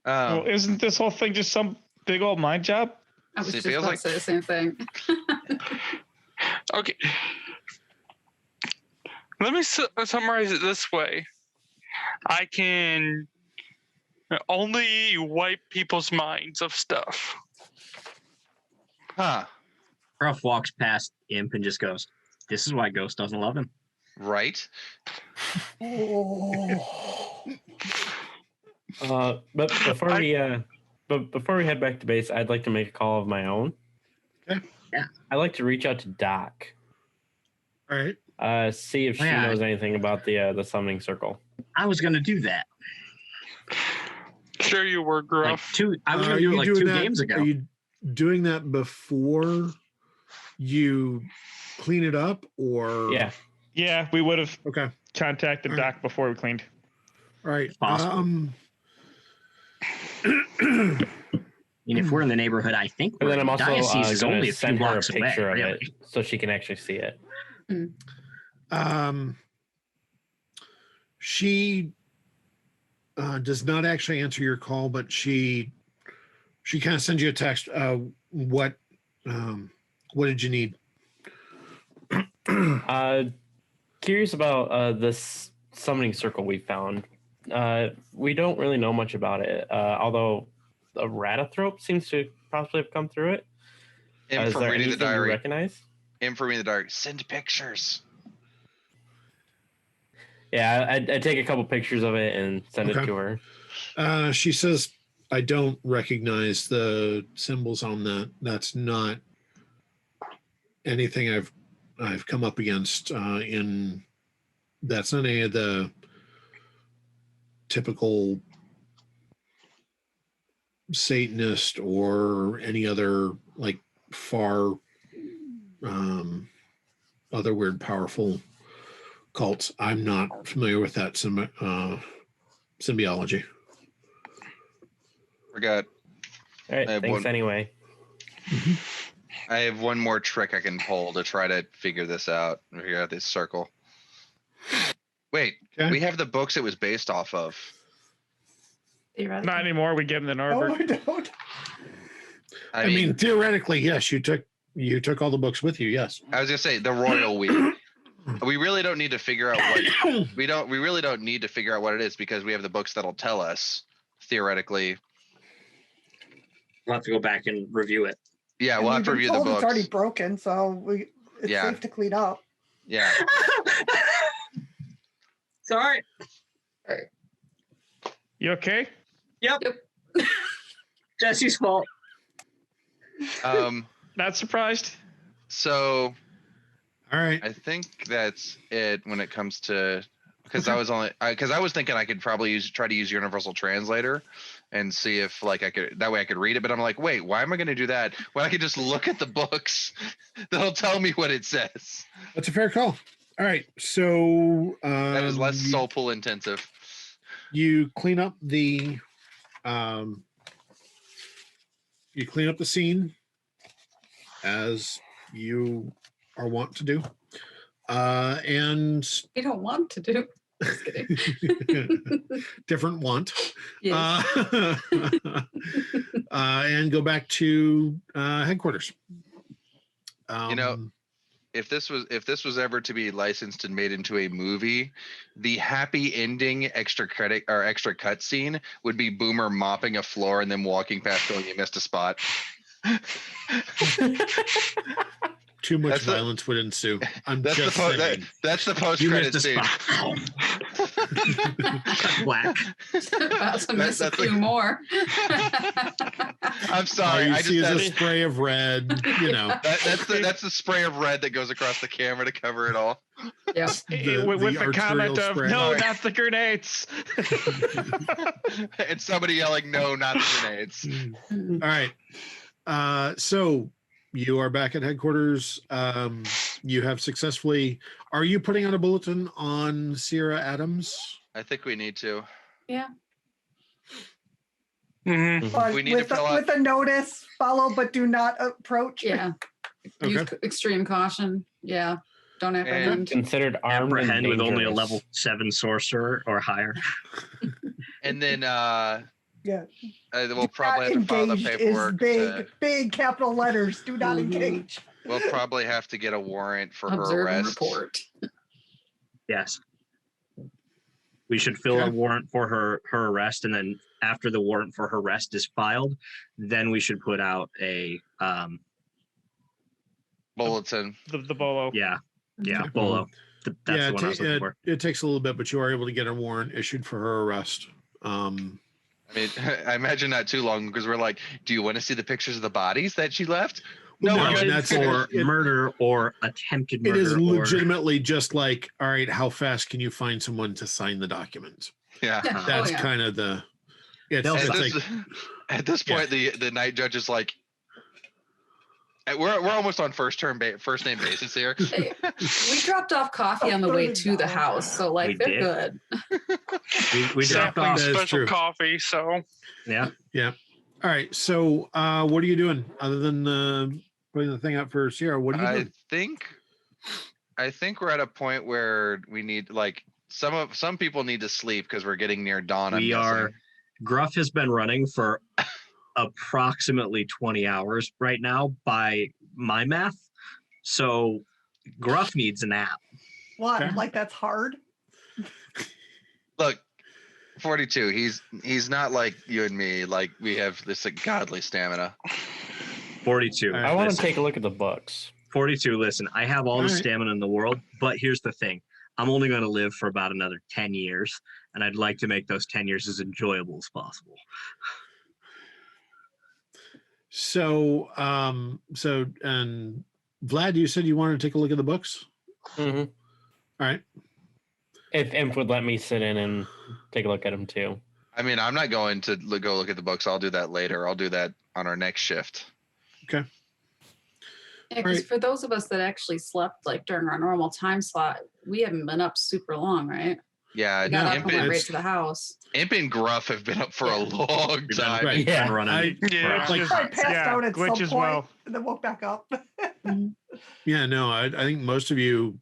Well, isn't this whole thing just some big old mind job? I was It just feels about like- to say the same thing. Okay. Let me summarize it this way. I can only wipe people's minds of stuff. Huh? Gruff walks past Imp and just goes, "This is why Ghost doesn't love him." Right? But before we head back to base, I'd like to make a call of my own. Okay. Yeah. I'd like to reach out to Doc. All right. See if she Yeah. knows anything about the summoning circle. I was gonna do that. Sure you were, Like Gruff. I was Are gonna do it you like doing 2 that- games ago. Are you doing that before you clean it up, or Yeah. Yeah, we would have Okay. contacted All Doc before we cleaned. All right. Possible. I mean, if we're in the neighborhood, I think And we're then I'm also diocese is going only to a few send her a blocks away. picture of Really. it so she can actually see it. She does not actually answer your call, but she kind of sends you a text. What did you need? Curious about this summoning circle we found. We don't really know much about it, although a Thrope seems to possibly have come through it. Him Is from there reading the anything you diary. recognize? Him from reading the diary. Send pictures. Yeah, I'd take a couple pictures of it and send Okay. it to her. She says, "I don't recognize the symbols on that. That's not anything I've come up against in. That's not any of the typical Satanist or any other like far other weird powerful cults. I'm not familiar with that symbiology." Forgot. All right, I have thanks one- anyway. I have one more trick I can pull to try to figure this out. Figure out this circle. Wait, Okay. we have the books it was based off of. Theoretically. Not anymore. We gave him the No, Norbert. we don't. I I mean, mean, theoretically, yes, you took all the books with you. Yes. I was gonna say the royal wheel. We really don't need to figure out what we really don't need to figure out what it is because we have the books that'll tell us theoretically. We'll have to go back and review it. Yeah, And we'll we've have to been review the told It's already books. broken, so it's Yeah. safe to clean up. Yeah. It's all right. You okay? Yep. Jesse's fault. Not surprised. So All right. I think that's it when it comes to because I was thinking I could probably try to use Universal Translator and see if like I could that way I could read it, but I'm like, wait, why am I going to do that when I could just look at the books that'll tell me what it says? That's a fair call. All right. So That is less you, soul pull intensive. you clean up the scene as you are wont to do. And You don't want to do. Just kidding. different want. Yes. And go back to headquarters. If this was ever to be licensed and made into a movie, the happy ending extra credit or extra cut scene would be Boomer mopping a floor and then walking past going, "You missed a spot." Too much That's the- violence would ensue. I'm That's just the saying. that's the post You credit missed a scene. spot. Black. About to miss a that's few like- more. I'm All sorry. you I see just is a had, spray of red. You know. that's the spray of red that goes across the camera to cover it all. Yep. With the comment arterial of spread. no, Sorry. not the grenades. And somebody yelling, "No, not the grenades." All right. So you are back at headquarters. You have successfully. Are you putting out a bulletin on Sierra Adams? I think we need to. Yeah. Mhm. But We need to fill out- with a notice, follow but do not approach. Yeah. Use extreme caution. Yeah. Don't apprehend. Considered armed and Apprehend with only a dangerous. level 7 sorcerer or higher. And then Yeah. we'll probably have to file the Engaged paperwork. is big capital letters. Do not Mhm. engage. We'll probably have to get a warrant for her Observe and arrest. report. Yes. We should fill a Okay. warrant for her arrest, and then after the warrant for her arrest is filed, then we should put out a Bulletin. The bolo. yeah Okay. bolo. That's Yeah, the one I was looking for. it takes a little bit, but you are able to get a warrant issued for her arrest. I mean, I imagine not too long because we're like, do you want to see the pictures of the bodies that she left? Well, No, no, we're good. that's- for it- murder or attempted It murder. is or- legitimately just like, all right, how fast can you find someone to sign the document? Yeah. Yeah. That's Oh, yeah. kind of the. It's, They'll it's At like, this, at this point, the night judge is like, we're almost on first name basis here. Hey, we dropped off coffee on the way to the house, so like We they're did. good. we dropped Sapling off. That is special true. coffee. So Yeah. all right. So, what are you doing other than putting the thing up for Sierra? What are you doing? I think we're at a point where we need like some people need to sleep because we're getting near dawn. I'm We guessing. are. Gruff has been running for approximately 20 hours right now by my math. So Gruff needs a nap. What? Okay. Like that's hard? Look, 42. He's not like you and me. Like we have this like godly stamina. 42. All right. I want to Listen, take a look at the books. 42. Listen, I have all the All right. stamina in the world, but here's the thing. I'm only going to live for about another 10 years, and I'd like to make those 10 years as enjoyable as possible. So, and Vlad, you said you wanted to take a look at the books. Mm-hmm. All right. If Imp would let me sit in and take a look at them too. I mean, I'm not going to go look at the books. I'll do that later. I'll do that on our next shift. Yeah, because Right. for those of us that actually slept like during our normal time slot, we haven't been up super long, right? Yeah, We got up Imp, and went right it's- to the house. Imp and Gruff have been up for a long We've time. Right. Yeah. been running. Yeah. Like- I passed out at some glitch point as well. and then woke back up. Yeah, no, I think most of you,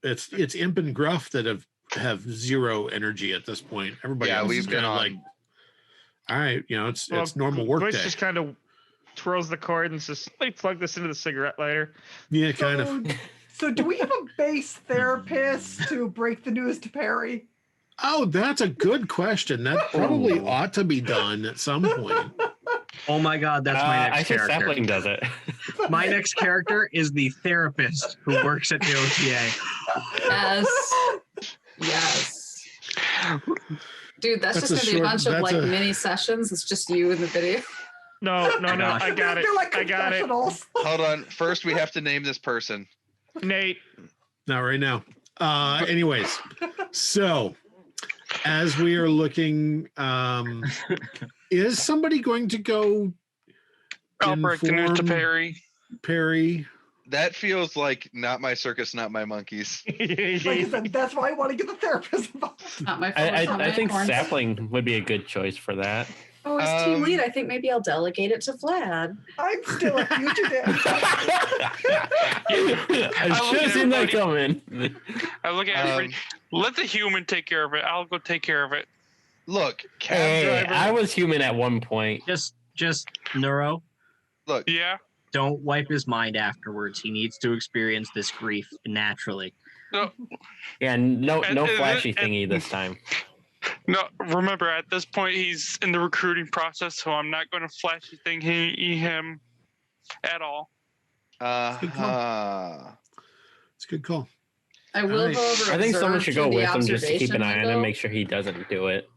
it's Imp and Gruff that have zero energy at this point. Everybody Yeah, else we've is been kind of on. like, all right, it's Well, normal work Glitch day. just kind of twirls the cord and says, "Let me plug this into the cigarette lighter." Yeah, kind of. So do we have a base therapist to break the news to Perry? Oh, that's a good question. That probably ought to be done at some point. Oh my God, that's my I next think character. Sapling does it. My next character is the therapist who works at the OTA. Yes. Yes. Dude, that's That's just a gonna be a short- bunch of that's like a- mini sessions. It's just you in the video. No, gosh. I got it. They're like I got it. confessionals. Hold on. First, we have to name this person. Nate. Not right now. Anyways, so as we are looking, is somebody going to go I'll break the news to inform Perry. Perry? That feels like not my circus, not my monkeys. Like I said, that's why I want to get the therapist involved. Not my fault. I think Sapling would be a good choice for that. Oh, as team Um, lead, I think maybe I'll delegate it to Vlad. I'm still a fugitive. I should have seen that coming. I look at everybody. Let the human take care of it. I'll go take care of it. Look, cab Hey, driver. I was human at one point. Just Neuro, Look, Yeah. don't wipe his mind afterwards. He needs to experience this grief naturally. No, Yeah, no And- and- flashy and- thingy this time. no. Remember, at this point, he's in the recruiting process, so I'm not going to flashy thing him at all. It's a good call. I will Alright. go over. I think someone observe should through go the with him just to keep an observation eye on him window. and make sure he doesn't do it.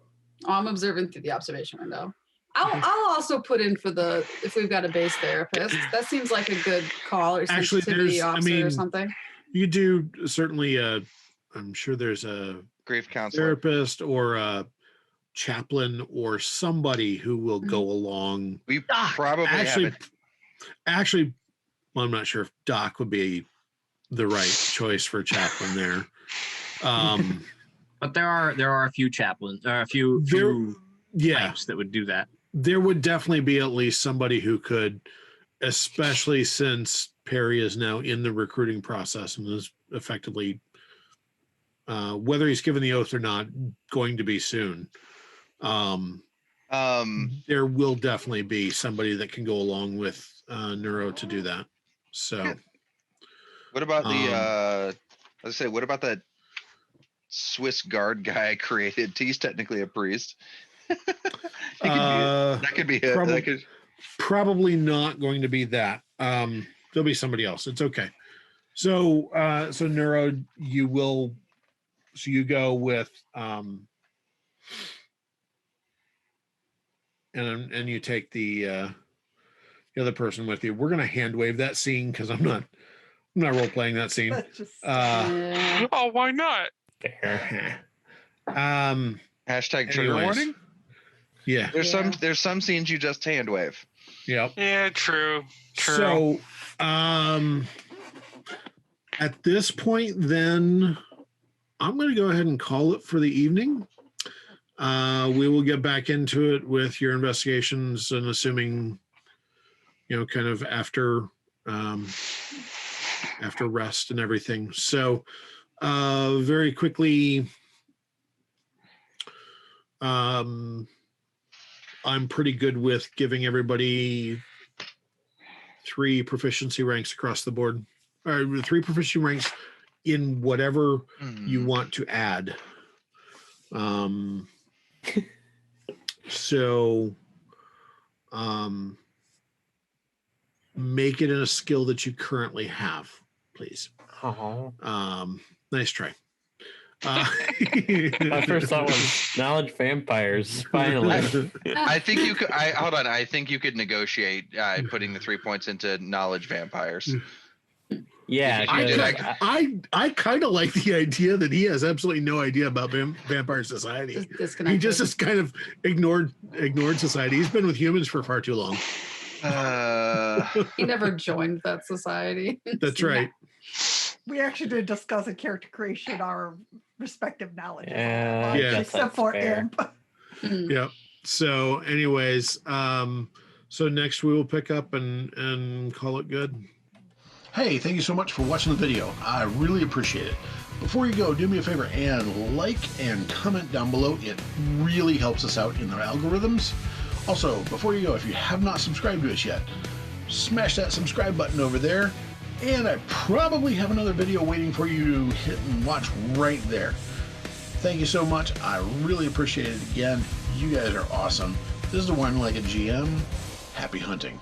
Oh, I'm observing through the observation window. I'll also put in for the if we've got a base therapist. That seems like a good call or Actually, sensitivity there's- I officer or mean, something. You do certainly. I'm sure there's a Grief counselor. therapist or a chaplain or somebody who will go along. We probably Actually, haven't. Well, I'm not sure if Doc would be the right choice for a chaplain there. But there are a few chaplains, a few types that would do that. There would definitely be at least somebody who could, especially since Perry is now in the recruiting process and is effectively, whether he's given the oath or not, going to be soon. There will definitely be somebody that can go along with Neuro to do that. So, what about what about that Swiss guard guy I created? He's technically a priest. That could be it. Probably not going to be that. There'll be somebody else. It's okay. So Neuro, you go with and you take the other person with you. We're gonna hand wave that scene because I'm not role playing that scene. Oh, why not? Hashtag trigger warning. Yeah. There's some scenes you just hand wave. Yep. Yeah, true. So at this point then I'm going to go ahead and call it for the evening. We will get back into it with your investigations and assuming, kind of after rest and everything. So very quickly, I'm pretty good with giving everybody 3 proficiency ranks across the board, or 3 proficiency ranks in whatever you want to add. So make it in a skill that you currently have, please. Nice try. My first thought was knowledge vampires. Finally, I think you could. Hold on. I think you could negotiate putting the 3 points into knowledge vampires. Yeah, I kind of like the idea that he has absolutely no idea about vampire society. He just has kind of ignored society. He's been with humans for far too long. He never joined that society. That's right. We actually did discuss in character creation our respective knowledge. Yeah. Except for Imp. Yep. So anyways, so next we will pick up and call it good. Hey, thank you so much for watching the video. I really appreciate it. Before you go, do me a favor and like and comment down below. It really helps us out in the algorithms. Also, before you go, if you have not subscribed to us yet, smash that subscribe button over there. And I probably have another video waiting for you to hit and watch right there. Thank you so much. I really appreciate it again. You guys are awesome. This is the One Legged GM. Happy hunting.